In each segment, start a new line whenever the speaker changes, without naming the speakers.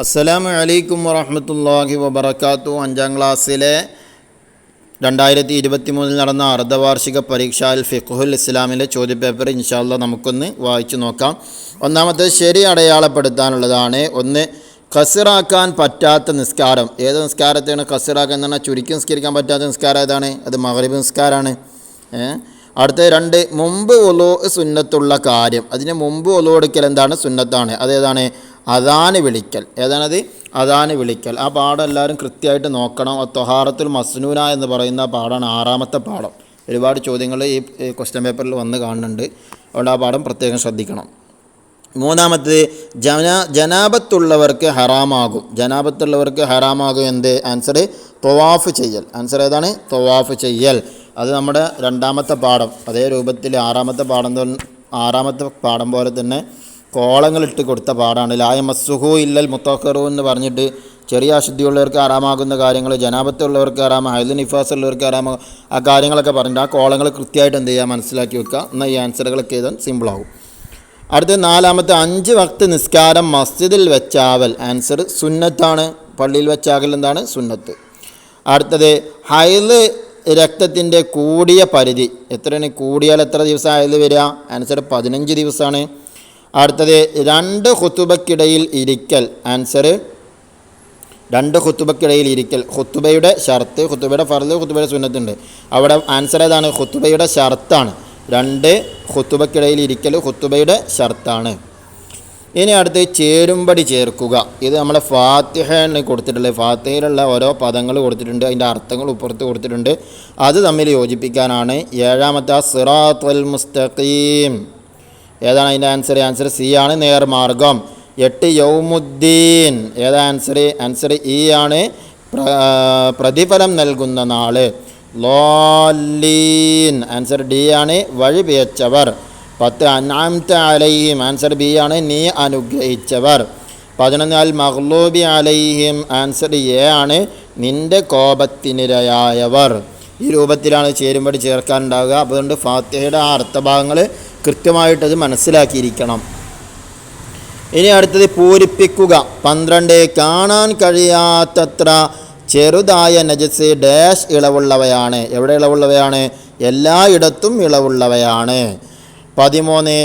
അസ്സലാമു അലൈക്കും വറഹ്മത്തുള്ളാഹി വബറകാതുഹു. 5ാം ക്ലാസ്സിലെ 2023 നടന്ന അർദ്ധവാർഷിക പരീക്ഷയിൽ ഫിഖ്ഹുൽ ഇസ്ലാമിലെ ചോദ്യപേപ്പർ ഇൻഷാ അല്ലാഹ് നമുക്കൊന്ന് വായിച്ചു നോക്കാം. ഒന്നാമത്തെ ശരി അടയാളപ്പെടുത്താനുള്ളതാണ്. ഒന്ന്, ഖസ്റാക്കാൻ പറ്റാത്ത നിസ്കാരം. ഏത് നിസ്കാരത്തെയാണ് ഖസ്റാക്കാൻ എന്ന് പറഞ്ഞാൽ ചുരുക്കി നിസ്കരിക്കാൻ പറ്റാത്ത നിസ്കാരം ഏതാണ്? അത് മഗ്രിബ് നിസ്കാരമാണ്. അടുത്ത 2, മുമ്പ് ഒലു സുന്നത്തുള്ള കാര്യം. അതിന് മുമ്പ് ഒലു എടുക്കൽ എന്താണ്? സുന്നത്താണ്. അതേതാണ്? അദാന് വിളിക്കൽ. ഏതാണത്? അദാന് വിളിക്കൽ. ആ പാഠം എല്ലാവരും കൃത്യമായിട്ട് നോക്കണം. ത്വഹാറത്തുൽ മസ്നൂന എന്ന് പറയുന്ന പാഠമാണ് 6ാമത്തെ പാഠം. ഒരുപാട് ചോദ്യങ്ങൾ ഈ ക്വസ്റ്റ്യൻ പേപ്പറിൽ വന്ന് കാണുന്നുണ്ട്. അതുകൊണ്ട് ആ പാഠം പ്രത്യേകം ശ്രദ്ധിക്കണം. 3ാമത്തേത്, ജനാബത്തുള്ളവർക്ക് ഹറാമാകും. ജനാബത്തുള്ളവർക്ക് ഹറാമാകും എന്ത്? ആൻസർ ത്വവാഫ് ചെയ്യൽ. ആൻസർ ഏതാണ്? ത്വവാഫ് ചെയ്യൽ. അത് നമ്മുടെ 2ാമത്തെ പാഠം. അതേ രൂപത്തിൽ 6ാമത്തെ പാഠം പോലെ തന്നെ കോളങ്ങളിട്ട് കൊടുത്ത പാഠമാണ്. ലായ മസ്സുഹു ഇല്ലൽ മുത്തഖറു എന്ന് പറഞ്ഞിട്ട് ചെറിയ അശുദ്ധിയുള്ളവർക്ക് ഹറാമാകുന്ന കാര്യങ്ങൾ, ജനാബത്തുള്ളവർക്ക് ഹറാമ, ഹൈദ് നിഫാസ് ഉള്ളവർക്ക് ഹറാമ, ആ കാര്യങ്ങളൊക്കെ പറഞ്ഞിട്ട് ആ കോളങ്ങൾ കൃത്യമായിട്ട് എന്ത് ചെയ്യുക? മനസ്സിലാക്കി വെക്കുക. എന്നാൽ ഈ ആൻസറുകളൊക്കെ എഴുതാൻ സിമ്പിളാകും. അടുത്ത 4ാമത്തെ, 5 വക്ത് നിസ്കാരം മസ്ജിദിൽ വെച്ചാവൽ. ആൻസർ സുന്നത്താണ്. പള്ളിയിൽ വെച്ചാകൽ എന്താണ്? സുന്നത്ത്. അടുത്തത്, ഹൈദ് രക്തത്തിൻ്റെ കൂടിയ പരിധി എത്രയാണ്? കൂടിയാൽ എത്ര ദിവസം ഹൈദ് വരിക? ആൻസർ 15 ദിവസമാണ്. അടുത്തത്, 2 ഖുതുബയ്ക്കിടയിൽ ഇരിക്കൽ. ആൻസർ 2 ഖുതുബയ്ക്കിടയിൽ ഇരിക്കൽ. ഖുതുബയുടെ ഷർത്ത്, ഖുതുബയുടെ ഫർദ്, ഖുതുബയുടെ സുന്നത്തുണ്ട്. അവിടെ ആൻസർ ഏതാണ്? ഖുതുബയുടെ ഷർത്താണ്. 2 ഖുതുബയ്ക്കിടയിൽ ഇരിക്കൽ ഖുതുബയുടെ ഷർത്താണ്. ഇനി അടുത്ത് ചേരുംപടി ചേർക്കുക. ഇത് നമ്മളെ ഫാത്തിഹയാണ് കൊടുത്തിട്ടുള്ളത്. ഫാത്തിഹയിലുള്ള ഓരോ പദങ്ങൾ കൊടുത്തിട്ടുണ്ട്, അതിൻ്റെ അർത്ഥങ്ങൾ ഉപ്പുറത്ത് കൊടുത്തിട്ടുണ്ട്. അത് തമ്മിൽ യോജിപ്പിക്കാനാണ്. 7ാമത്തെ, സിറാത്തുൽ മുസ്തഖീം. ഏതാണ് അതിൻ്റെ ആൻസർ? ആൻസർ സി ആണ്, നേർമാർഗം. 8, യൗമുദ്ദീൻ. ഏതാ ആൻസർ? ആൻസർ ഇ ആണ്, പ്രതിഫലം നൽകുന്ന നാള്. ലോലീൻ. ആൻസർ ഡി ആണ്, വഴി പിഴച്ചവർ. 10, അൻഅംത അലൈഹിം. ആൻസർ ബി ആണ്, നീ അനുഗ്രഹിച്ചവർ. 11, അൽ മഗ്ലൂബി അലൈഹിം. ആൻസർ എ ആണ്, നിന്റെ കോപത്തിനിരയായവർ. ഈ രൂപത്തിലാണ് ചേരുംപടി ചേർക്കാനുണ്ടാവുക. അതുകൊണ്ട് ഫാത്തിഹയുടെ ആ അർത്ഥഭാഗങ്ങൾ കൃത്യമായിട്ടത് മനസ്സിലാക്കിയിരിക്കണം. ഇനി അടുത്തത് പൂരിപ്പിക്കുക. 12, കാണാൻ കഴിയാത്തത്ര ചെറുതായ നജസ് ഡാഷ് ഇളവുള്ളവയാണ്. എവിടെ ഇളവുള്ളവയാണ്? എല്ലായിടത്തും ഇളവുള്ളവയാണ്. 13,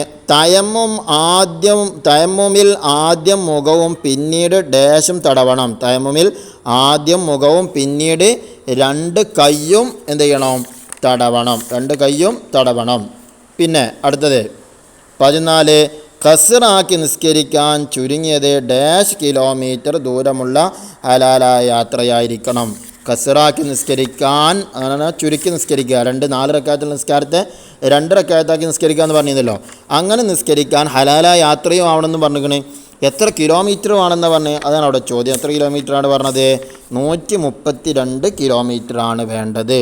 തയമ്മുമിൽ ആദ്യം മുഖവും പിന്നീട് ഡാഷും തടവണം. തയമ്മുമിൽ ആദ്യം മുഖവും പിന്നീട് 2 കൈയും എന്ത് ചെയ്യണം? തടവണം. 2 കൈയും തടവണം. പിന്നെ അടുത്തത് 14, ഖസ്റാക്കി നിസ്കരിക്കാൻ ചുരുങ്ങിയത് ഡാഷ് കിലോമീറ്റർ ദൂരമുള്ള ഹലാലായ യാത്രയായിരിക്കണം. ഖസ്റാക്കി നിസ്കരിക്കാൻ ചുരുക്കി നിസ്കരിക്കുക. 4 റക്അത്തുള്ള നിസ്കാരത്തെ 2 റക്അത്താക്കി നിസ്കരിക്കുക എന്ന് പറഞ്ഞിരുന്നല്ലോ. അങ്ങനെ നിസ്കരിക്കാൻ ഹലാലായ യാത്രയും ആവണമെന്ന് പറഞ്ഞിരിക്കണേ. എത്ര കിലോമീറ്ററും ആണെന്ന് പറഞ്ഞ് അതാണ് അവിടെ ചോദ്യം. എത്ര കിലോമീറ്ററാണ് പറഞ്ഞത്? 132 കിലോമീറ്ററാണ് വേണ്ടത്.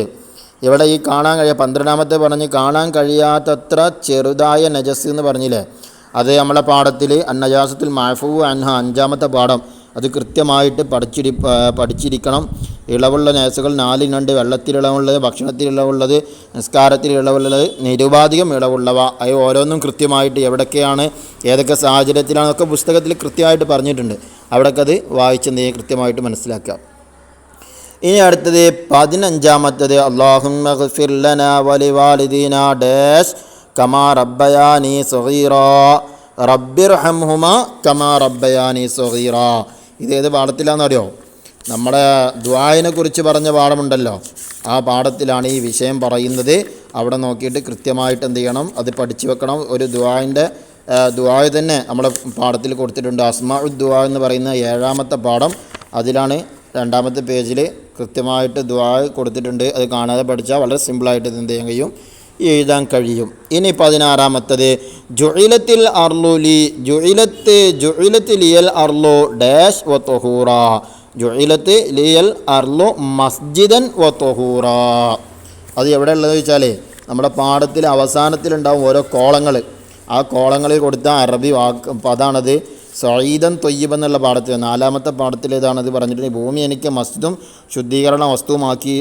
ഇവിടെ ഈ കാണാൻ 12ാമത്തെ പറഞ്ഞ് കാണാൻ കഴിയാത്തത്ര ചെറുതായ നജസ് എന്ന് പറഞ്ഞില്ലേ, അത് നമ്മളെ പാഠത്തിൽ അന്നജാസത്തുൽ മഅഫൂ അൻഹ 5ാമത്തെ പാഠം. അത് കൃത്യമായിട്ട് പഠിച്ചിരിക്കണം. ഇളവുള്ള നജസുകൾ 4 ഇനുണ്ട്. വെള്ളത്തിൽ ഇളവുള്ളത്, ഭക്ഷണത്തിൽ ഇളവുള്ളത്, നിസ്കാരത്തിൽ ഇളവുള്ളത്, നിരുപാധികം ഇളവുള്ളവ. അത് ഓരോന്നും കൃത്യമായിട്ട് എവിടൊക്കെയാണ്, ഏതൊക്കെ സാഹചര്യത്തിലാണൊക്കെ പുസ്തകത്തിൽ കൃത്യമായിട്ട് പറഞ്ഞിട്ടുണ്ട്. അവിടെയൊക്കെ അത് വായിച്ച് കൃത്യമായിട്ട് മനസ്സിലാക്കുക. ഇനി അടുത്തത് 15ാമത്തേത്, അല്ലാഹുമ്മ ഗ്ഫിർ ലനാ വലിവാലിദീനാ ഡാഷ് കമാ റബ്ബയാനി സഗീറാ റബ്ബിർഹംഹുമാ കമാ റബ്ബയാനി സഗീറാ. ഇതേത് പാഠത്തിലാണെന്നറിയോ? നമ്മുടെ ദുആയിനെ കുറിച്ച് പറഞ്ഞ പാഠമുണ്ടല്ലോ, ആ പാഠത്തിലാണ് ഈ വിഷയം പറയുന്നത്. അവിടെ നോക്കിയിട്ട് കൃത്യമായിട്ട് എന്ത് ചെയ്യണം? അത് പഠിച്ചു വെക്കണം. ഒരു ദുആ തന്നെ നമ്മളെ പാഠത്തിൽ കൊടുത്തിട്ടുണ്ട്. അസ്മാഉദ് ദുആ എന്ന് പറയുന്ന 7ാമത്തെ പാഠം. അതിലാണ് 2ാമത്തെ പേജിൽ കൃത്യമായിട്ട് ദുആ കൊടുത്തിട്ടുണ്ട്. അത് കാണാതെ പഠിച്ചാൽ വളരെ സിമ്പിളായിട്ട് എന്ത് ചെയ്യാൻ കഴിയും? എഴുതാൻ കഴിയും. ഇനി 16ാമത്തേത്, ജുഇലത്തിൽ അർലു ജുഇലത്ത് ലിയൽ അർലു ഡാഷ് വ ത്വഹൂറ. ജുഇലത്ത് ലിയൽ അർലു മസ്ജിദൻ വ ത്വഹൂറ. അത് എവിടെ ഉള്ളത് വെച്ചാൽ നമ്മുടെ പാഠത്തിൽ അവസാനത്തിലുണ്ടാവും ഓരോ കോളങ്ങൾ. ആ കോളങ്ങളിൽ കൊടുത്ത അറബി പദാണത്. സഈദൻ ത്വയ്യിബ് എന്നുള്ള പാഠത്തിൽ 4ാമത്തെ പാഠത്തിൽ ഏതാണത് പറഞ്ഞിട്ടുണ്ട്. ഭൂമി എനിക്ക് മസ്ജിദും ശുദ്ധീകരണ വസ്തുവുമാക്കി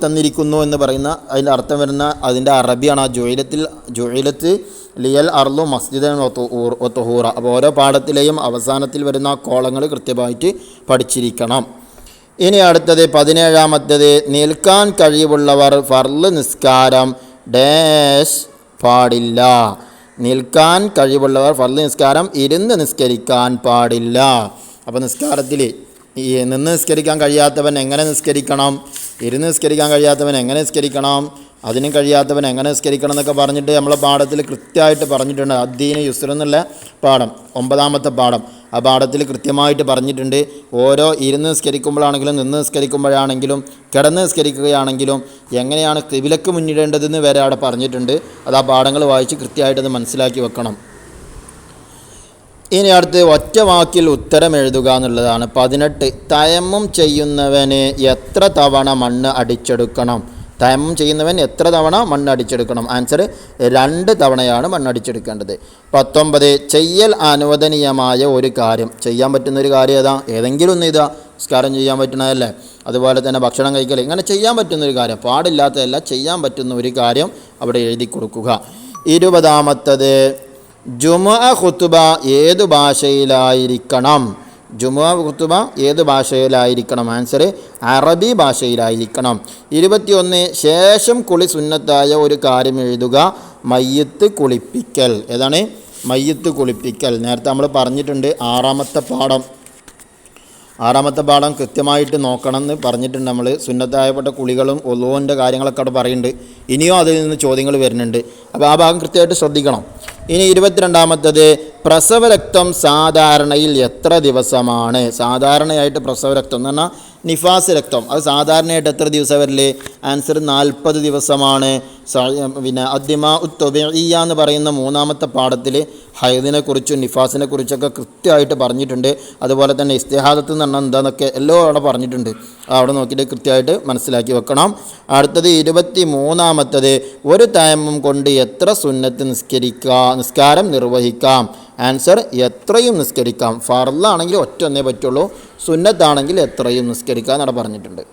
തന്നിരിക്കുന്നു എന്ന് പറയുന്ന അതിൻ്റെ അർത്ഥം വരുന്ന അതിൻ്റെ അറബിയാണ്. ആ ജുഇലത്ത് ലിയൽ അർലു മസ്ജിദൻ വത്തുഹൂറ. അപ്പോൾ ഓരോ പാഠത്തിലെയും അവസാനത്തിൽ വരുന്ന കോളങ്ങൾ കൃത്യമായിട്ട് പഠിച്ചിരിക്കണം. ഇനി അടുത്തത് 17ാമത്തേത്, നിൽക്കാൻ കഴിവുള്ളവർ ഫർള് നിസ്കാരം ഡാഷ് പാടില്ല. നിൽക്കാൻ കഴിവുള്ളവർ ഫർള് നിസ്കാരം ഇരുന്ന് നിസ്കരിക്കാൻ പാടില്ല. അപ്പോൾ നിസ്കാരത്തിൽ ഈ നിന്ന് നിസ്കരിക്കാൻ കഴിയാത്തവൻ എങ്ങനെ നിസ്കരിക്കണം, ഇരുന്ന് നിസ്കരിക്കാൻ കഴിയാത്തവൻ എങ്ങനെ നിസ്കരിക്കണം, അതിനും കഴിയാത്തവൻ എങ്ങനെ നിസ്കരിക്കണം എന്നൊക്കെ പറഞ്ഞിട്ട് നമ്മളെ പാഠത്തിൽ കൃത്യമായിട്ട് പറഞ്ഞിട്ടുണ്ട്. അദ്ദീന് യുസ്ർ എന്നുള്ള പാഠം 9ാമത്തെ പാഠം, ആ പാഠത്തിൽ കൃത്യമായിട്ട് പറഞ്ഞിട്ടുണ്ട്. ഓരോ ഇരുന്ന് നിസ്കരിക്കുമ്പോഴാണെങ്കിലും നിന്ന് നിസ്കരിക്കുമ്പോഴാണെങ്കിലും കിടന്ന് നിസ്കരിക്കുകയാണെങ്കിലും എങ്ങനെയാണ് ഖിബിലക്ക് മുന്നിടേണ്ടതെന്ന് വരെ അവിടെ പറഞ്ഞിട്ടുണ്ട്. അത് ആ പാഠങ്ങൾ വായിച്ച് കൃത്യമായിട്ടത് മനസ്സിലാക്കി വെക്കണം. ഇനി അടുത്ത് ഒറ്റ വാക്കിൽ ഉത്തരം എഴുതുക എന്നുള്ളതാണ്. 18, തയമ്മും ചെയ്യുന്നവന് എത്ര തവണ മണ്ണ് അടിച്ചെടുക്കണം? തയമ്മും ചെയ്യുന്നവൻ എത്ര തവണ മണ്ണ് അടിച്ചെടുക്കണം? ആൻസർ 2 തവണയാണ് മണ്ണടിച്ചെടുക്കേണ്ടത്. 19, ചെയ്യൽ അനുവദനീയമായ ഒരു കാര്യം. ചെയ്യാൻ പറ്റുന്നൊരു കാര്യം ഏതാ? ഏതെങ്കിലും ഒന്ന് ഇതാ, നിസ്കാരം ചെയ്യാൻ പറ്റുന്നതല്ലേ, അതുപോലെ തന്നെ ഭക്ഷണം കഴിക്കൽ, ഇങ്ങനെ ചെയ്യാൻ പറ്റുന്നൊരു കാര്യം, പാടില്ലാത്തതല്ല, ചെയ്യാൻ പറ്റുന്ന ഒരു കാര്യം അവിടെ എഴുതി കൊടുക്കുക. 20ാമത്തേത്, ജുമുഅ ഖുതുബ ഏതു ഭാഷയിലായിരിക്കണം? ജുമുഅ ഖുതുബ ഏത് ഭാഷയിലായിരിക്കണം? ആൻസർ അറബി ഭാഷയിലായിരിക്കണം. 21, ശേഷം കുളി സുന്നത്തായ ഒരു കാര്യം എഴുതുക. മയ്യത്ത് കുളിപ്പിക്കൽ. ഏതാണ്? മയ്യത്ത് കുളിപ്പിക്കൽ. നേരത്തെ നമ്മൾ പറഞ്ഞിട്ടുണ്ട്. 6ാമത്തെ പാഠം കൃത്യമായിട്ട് നോക്കണം എന്ന് പറഞ്ഞിട്ടുണ്ട് നമ്മൾ. സുന്നത്തായപ്പെട്ട കുളികളും ഒളുവിൻ്റെ കാര്യങ്ങളൊക്കെ അവിടെ പറയുന്നുണ്ട്. ഇനിയും അതിൽ നിന്ന് ചോദ്യങ്ങൾ വരുന്നുണ്ട്. അപ്പോൾ ആ ഭാഗം കൃത്യമായിട്ട് ശ്രദ്ധിക്കണം. ഇനി 22ാമത്തേത്, പ്രസവരക്തം സാധാരണയിൽ എത്ര ദിവസമാണ്? സാധാരണയായിട്ട് പ്രസവരക്തം എന്ന് പറഞ്ഞാൽ നിഫാസ് രക്തം, അത് സാധാരണയായിട്ട് എത്ര ദിവസം വരില്ലേ? ആൻസർ 40 ദിവസമാണ്. പിന്നെ അദ്ദിമാ ഉത്തൊബിയ്യ എന്ന് പറയുന്ന 3ാമത്തെ പാഠത്തിൽ ഹൈദിനെക്കുറിച്ചും നിഫാസിനെ കുറിച്ചൊക്കെ കൃത്യമായിട്ട് പറഞ്ഞിട്ടുണ്ട്. അതുപോലെ തന്നെ ഇസ്തിഹാദത്ത് എന്ന് പറഞ്ഞാൽ എന്താണെന്നൊക്കെ എല്ലാം അവിടെ പറഞ്ഞിട്ടുണ്ട്. അവിടെ നോക്കിയിട്ട് കൃത്യമായിട്ട് മനസ്സിലാക്കി വെക്കണം. അടുത്തത് 23ാമത്തേത്, ഒരു തയമ്മും കൊണ്ട് എത്ര സുന്നത്ത് നിസ്കാരം നിർവഹിക്കാം? ആൻസർ എത്രയും നിസ്കരിക്കാം. ഫർളാണെങ്കിൽ ഒറ്റൊന്നേ പറ്റുള്ളൂ, സുന്നത്താണെങ്കിൽ എത്രയും നിസ്കരിക്കാം എന്നവിടെ പറഞ്ഞിട്ടുണ്ട്.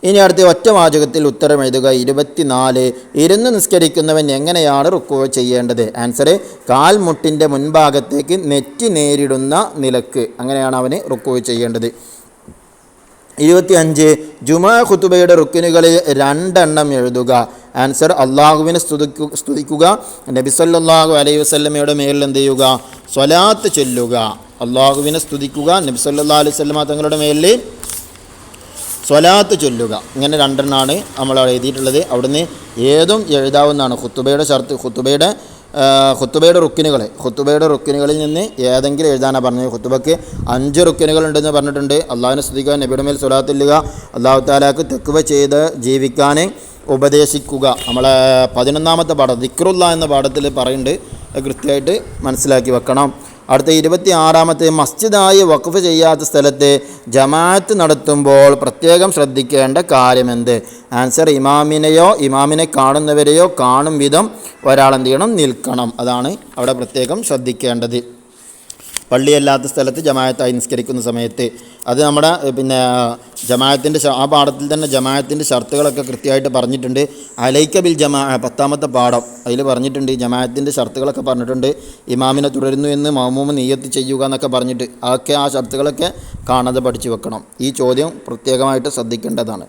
ഇനി അടുത്ത ഒറ്റ വാചകത്തിൽ ഉത്തരം എഴുതുക. 24, ഇരുന്ന് നിസ്കരിക്കുന്നവൻ എങ്ങനെയാണ് റുക്കൂ ചെയ്യേണ്ടത്? ആൻസർ കാൽമുട്ടിൻ്റെ മുൻഭാഗത്തേക്ക് നെറ്റി നേരിടുന്ന നിലക്ക്, അങ്ങനെയാണ് അവന് റുക്കൂ ചെയ്യേണ്ടത്. 25, ജുമാ ഖുതുബയുടെ റുക്കിനുകളിൽ 2 എണ്ണം എഴുതുക. ആൻസർ അള്ളാഹുവിനെ സ്തുതിക്കുക, നബി സല്ലല്ലാഹു അലൈഹി വസല്ലമയുടെ മേലിൽ എന്ത് ചെയ്യുക? സ്വലാത്ത് ചൊല്ലുക. അള്ളാഹുവിനെ സ്തുതിക്കുക, നബി സല്ലല്ലാഹു അലൈഹി വസല്ലമ തങ്ങളുടെ മേലിൽ സ്വലാത്ത് ചൊല്ലുക. ഇങ്ങനെ 2 എണ്ണമാണ് നമ്മൾ എഴുതിയിട്ടുള്ളത്. അവിടുന്ന് ഏതും എഴുതാവുന്നതാണ്. ഖുത്തുബയുടെ റുക്കിനുകളിൽ നിന്ന് ഏതെങ്കിലും എഴുതാനാണ് പറഞ്ഞത്. ഖുത്തുബയ്ക്ക് 5 റുക്കിനുകൾ ഉണ്ടെന്ന് പറഞ്ഞിട്ടുണ്ട്. അള്ളാഹുവിനെ സ്തുതിക്കുക, നബിയുടെ മേൽ സ്വലാത്ത് ചൊല്ലുക, അള്ളാഹു തആലാക്ക് തഖ്വ ചെയ്ത് ജീവിക്കാൻ ഉപദേശിക്കുക. നമ്മളെ 11ാമത്തെ പാഠം ദിക്റുല്ലാ എന്ന പാഠത്തിൽ പറയുന്നുണ്ട്. കൃത്യമായിട്ട് മനസ്സിലാക്കി വെക്കണം. അടുത്ത 26ാമത്തെ, മസ്ജിദായി വഖഫ് ചെയ്യാത്ത സ്ഥലത്ത് ജമാഅത്ത് നടത്തുമ്പോൾ പ്രത്യേകം ശ്രദ്ധിക്കേണ്ട കാര്യമെന്ത്? ആൻസർ ഇമാമിനെ കാണുന്നവരെയോ കാണും വിധം ഒരാൾ എന്ത് ചെയ്യണം? നിൽക്കണം. അതാണ് അവിടെ പ്രത്യേകം ശ്രദ്ധിക്കേണ്ടത്. പള്ളിയല്ലാത്ത സ്ഥലത്ത് ജമാഅത്തായി നിസ്കരിക്കുന്ന സമയത്ത് അത് നമ്മുടെ ജമാഅത്തിൻ്റെ ആ പാഠത്തിൽ തന്നെ ജമാഅത്തിൻ്റെ ഷർത്തുകളൊക്കെ കൃത്യമായിട്ട് പറഞ്ഞിട്ടുണ്ട്. അലൈക ബിൽ ജമാ 10ാമത്തെ പാഠം അതിൽ പറഞ്ഞിട്ടുണ്ട്. ജമാഅത്തിൻ്റെ ഷർത്തുകളൊക്കെ പറഞ്ഞിട്ടുണ്ട്. ഇമാമിനെ തുടരുന്നു എന്ന് മഅ്മൂമ് നിയ്യത്ത് ചെയ്യുക എന്നൊക്കെ പറഞ്ഞിട്ട് അതൊക്കെ ആ ഷർത്തുകളൊക്കെ കാണാതെ പഠിച്ചു വെക്കണം. ഈ ചോദ്യം പ്രത്യേകമായിട്ട് ശ്രദ്ധിക്കേണ്ടതാണ്.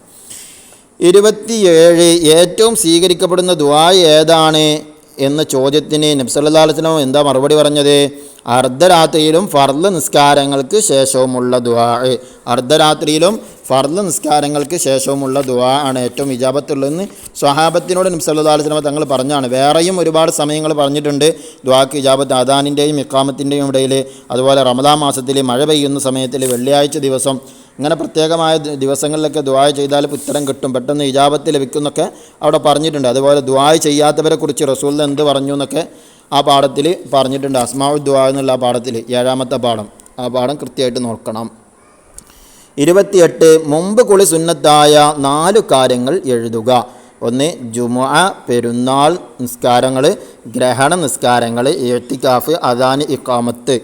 27, ഏറ്റവും സ്വീകരിക്കപ്പെടുന്ന ദുആ ഏതാണ് എന്ന ചോദ്യത്തിന് നബി സല്ലല്ലാഹു അലൈഹി വസല്ലം എന്താ മറുപടി പറഞ്ഞത്? അർദ്ധരാത്രിയിലും ഫർള് നിസ്കാരങ്ങൾക്ക് ശേഷവുമുള്ള ദുആ. അർദ്ധരാത്രിയിലും ഫർള് നിസ്കാരങ്ങൾക്ക് ശേഷവുമുള്ള ദുആ ആണ് ഏറ്റവും ഇജാബത്തുള്ളതെന്ന് സ്വഹാബത്തിനോട് നബി സല്ലല്ലാഹു അലൈഹി വസല്ലം തങ്ങൾ പറഞ്ഞാണ്. വേറെയും ഒരുപാട് സമയങ്ങൾ പറഞ്ഞിട്ടുണ്ട് ദുആക്ക് ഇജാബത്ത്. അദാനിൻ്റെയും ഇഖാമത്തിൻ്റെയും ഇടയിൽ, അതുപോലെ റമദാൻ മാസത്തിൽ മഴ പെയ്യുന്ന സമയത്തിൽ, വെള്ളിയാഴ്ച ദിവസം, ഇങ്ങനെ പ്രത്യേകമായ ദിവസങ്ങളിലൊക്കെ ദുആ ചെയ്താൽ ഉത്തരം കിട്ടും, പെട്ടെന്ന് ഇജാബത്ത് ലഭിക്കുന്നൊക്കെ അവിടെ പറഞ്ഞിട്ടുണ്ട്. അതുപോലെ ദുആ ചെയ്യാത്തവരെ കുറിച്ച് റസൂൽ എന്ത് പറഞ്ഞു എന്നൊക്കെ ആ പാഠത്തിൽ പറഞ്ഞിട്ടുണ്ട്. അസ്മാഉ ദുആ എന്നുള്ള ആ പാഠത്തിൽ 7ാമത്തെ പാഠം, ആ പാഠം കൃത്യമായിട്ട് നോക്കണം. 28, മുമ്പ് കുളി സുന്നത്തായ 4 കാര്യങ്ങൾ എഴുതുക. 1, ജുമുഅ, പെരുന്നാൾ നിസ്കാരങ്ങൾ, ഗ്രഹണ നിസ്കാരങ്ങൾ, ഇഅ്തികാഫ്, അദാൻ, ഇഖാമത്ത്.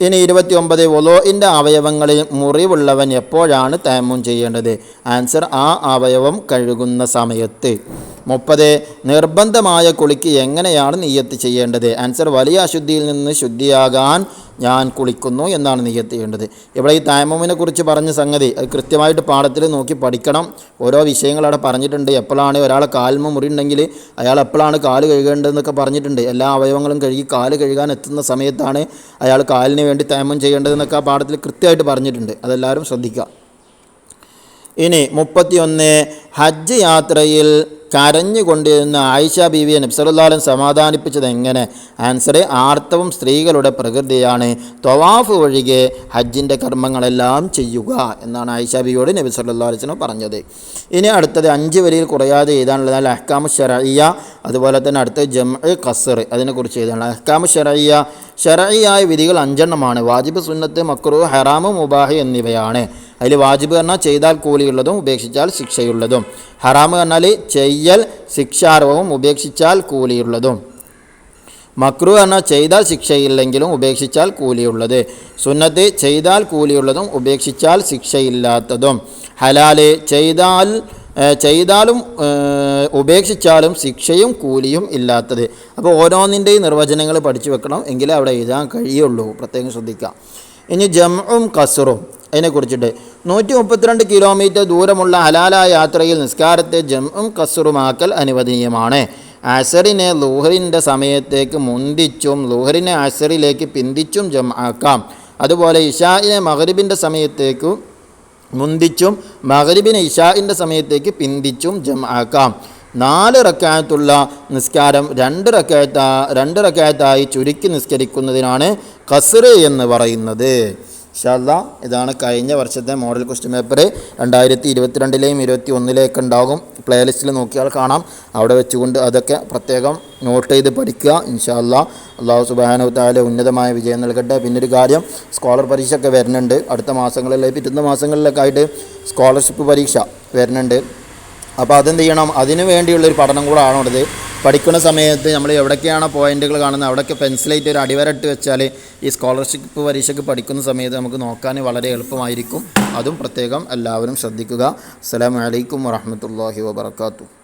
ഇനി 29 വുളൂഇൻ്റെ അവയവങ്ങളിൽ മുറിവുള്ളവൻ എപ്പോഴാണ് തയമ്മും ചെയ്യേണ്ടത്? ആൻസർ ആ അവയവം കഴുകുന്ന സമയത്ത്. 30 നിർബന്ധമായ കുളിക്ക് എങ്ങനെയാണ് നിയ്യത്ത് ചെയ്യേണ്ടത്? ആൻസർ വലിയ അശുദ്ധിയിൽ നിന്ന് ശുദ്ധിയാകാൻ ഞാൻ കുളിക്കുന്നു എന്നാണ് നിയ്യത്ത് ചെയ്യേണ്ടത്. ഇവിടെ ഈ തയമ്മുമിനെ കുറിച്ച് പറഞ്ഞ സംഗതി അത് കൃത്യമായിട്ട് പാഠത്തിൽ നോക്കി പഠിക്കണം. ഓരോ വിഷയങ്ങൾ അവിടെ പറഞ്ഞിട്ടുണ്ട്. എപ്പോഴാണ് ഒരാളെ കാൽമ മുറിയുണ്ടെങ്കിൽ അയാൾ എപ്പോഴാണ് കാല് കഴുകേണ്ടതെന്നൊക്കെ പറഞ്ഞിട്ടുണ്ട്. എല്ലാ അവയവങ്ങളും കഴുകി കാല് കഴുകാൻ എത്തുന്ന സമയത്താണ് അയാൾ കാലിന് വേണ്ടി തയമ്മം ചെയ്യേണ്ടതെന്നൊക്കെ ആ പാഠത്തിൽ കൃത്യമായിട്ട് പറഞ്ഞിട്ടുണ്ട്. അതെല്ലാവരും ശ്രദ്ധിക്കുക. ഇനി 31 ഹജ്ജ് യാത്രയിൽ കരഞ്ഞുകൊണ്ടിരുന്ന ആയിഷ ബീവിയെ നബി സല്ലല്ലാഹു അലൈഹി വസല്ലം സമാധാനിപ്പിച്ചത് എങ്ങനെ? ആൻസർ ആർത്തവം സ്ത്രീകളുടെ പ്രകൃതിയാണ്, ത്വവാഫ് ഒഴികെ ഹജ്ജിൻ്റെ കർമ്മങ്ങളെല്ലാം ചെയ്യുക എന്നാണ് ആയിഷ ബീവിയോട് നബി സല്ലല്ലാഹു അലൈഹി വസല്ലം പറഞ്ഞത്. ഇനി അടുത്തത് 5 വരിയിൽ കുറയാതെ എഴുതാനുള്ളത് അഹ്കാമു ശർഇയ്യ, അതുപോലെ തന്നെ അടുത്തത് ജംഉ ഖസ്ർ, അതിനെക്കുറിച്ച് എഴുതാനുള്ള അഹ്കാമു ശർഇയ്യ. ശർഇയായ വിധികൾ 5 വാജിബ്, സുന്നത്ത്, മക്റൂഹ്, ഹറാമ്, മുബാഹ് എന്നിവയാണ്. അതിൽ വാജിബ് പറഞ്ഞാൽ ചെയ്താൽ കൂലിയുള്ളതും ഉപേക്ഷിച്ചാൽ ശിക്ഷയുള്ളതും. ഹറാമ് പറഞ്ഞാൽ ചെയ്യൽ ശിക്ഷാർഹവും ഉപേക്ഷിച്ചാൽ കൂലിയുള്ളതും. മക്റൂഹ് പറഞ്ഞാൽ ചെയ്താൽ ശിക്ഷയില്ലെങ്കിലും ഉപേക്ഷിച്ചാൽ കൂലിയുള്ളത്. സുന്നത്ത് ചെയ്താൽ കൂലിയുള്ളതും ഉപേക്ഷിച്ചാൽ ശിക്ഷയില്ലാത്തതും. ഹലാല് ചെയ്താലും ഉപേക്ഷിച്ചാലും ശിക്ഷയും കൂലിയും ഇല്ലാത്തത്. അപ്പോൾ ഓരോന്നിൻ്റെയും നിർവചനങ്ങൾ പഠിച്ചു വെക്കണം, എങ്കിലേ അവിടെ എഴുതാൻ കഴിയുള്ളൂ. പ്രത്യേകം ശ്രദ്ധിക്കുക. ഇനി ജംഉം ഖസ്റും അതിനെക്കുറിച്ചിട്ട് 132 കിലോമീറ്റർ ദൂരമുള്ള ഹലാലായ യാത്രയിൽ നിസ്കാരത്തെ ജംഉം ഖസ്റുമാക്കൽ അനുവദനീയമാണ്. അസറിനെ ളുഹറിൻ്റെ സമയത്തേക്ക് മുന്തിച്ചും ളുഹറിനെ അസറിലേക്ക് പിന്തിച്ചും ജംആക്കാം. അതുപോലെ ഇശാഇനെ മഗ്രിബിൻ്റെ സമയത്തേക്ക് മുന്തിച്ചും മഗ്രിബിനെ ഇശാഇൻ്റെ സമയത്തേക്ക് പിന്തിച്ചും ജംആക്കാം. 4 റക്അത്തുള്ള നിസ്കാരം 2 റക്അത്തായി ചുരുക്കി നിസ്കരിക്കുന്നതിനാണ് ഖസ്ർ എന്ന് പറയുന്നത്. ഇൻഷാ അല്ലാഹ് ഇതാണ് കഴിഞ്ഞ വർഷത്തെ മോഡൽ ക്വസ്റ്റ്യൻ പേപ്പർ. 2022ലെയും 2021ലേക്ക് ഉണ്ടാകും. പ്ലേലിസ്റ്റിൽ നോക്കിയാൽ കാണാം. അവിടെ വെച്ചുകൊണ്ട് അതൊക്കെ പ്രത്യേകം നോട്ട് ചെയ്ത് പഠിക്കുക. ഇൻഷാ അല്ലാഹ് അല്ലാഹു സുബ്ഹാനഹു വതആല ഉന്നതമായ വിജയം നൽകട്ടെ. പിന്നൊരു കാര്യം, സ്കോളർ പരീക്ഷയൊക്കെ വരുന്നുണ്ട്. അടുത്ത മാസങ്ങളിലെ പിറ്റുന്ന മാസങ്ങളിലൊക്കെ ആയിട്ട് സ്കോളർഷിപ്പ് പരീക്ഷ വരുന്നുണ്ട്. അപ്പോൾ അതെന്ത് ചെയ്യണം, അതിന് വേണ്ടിയുള്ളൊരു പഠനം കൂടെ ആണുള്ളത്. പഠിക്കുന്ന സമയത്ത് നമ്മൾ എവിടേക്കാണോ പോയിന്റുകൾ കാണുന്നത് അവിടെയൊക്കെ പെൻസിലായിട്ട് ഒരു അടിവരട്ട് വെച്ചാൽ ഈ സ്കോളർഷിപ്പ് പരീക്ഷയ്ക്ക് പഠിക്കുന്ന സമയത്ത് നമുക്ക് നോക്കാൻ വളരെ എളുപ്പമായിരിക്കും. അതും പ്രത്യേകം എല്ലാവരും ശ്രദ്ധിക്കുക. അസ്സലാമു അലൈക്കും വറഹ്മത്തുള്ളാഹി വബറകാതുഹു.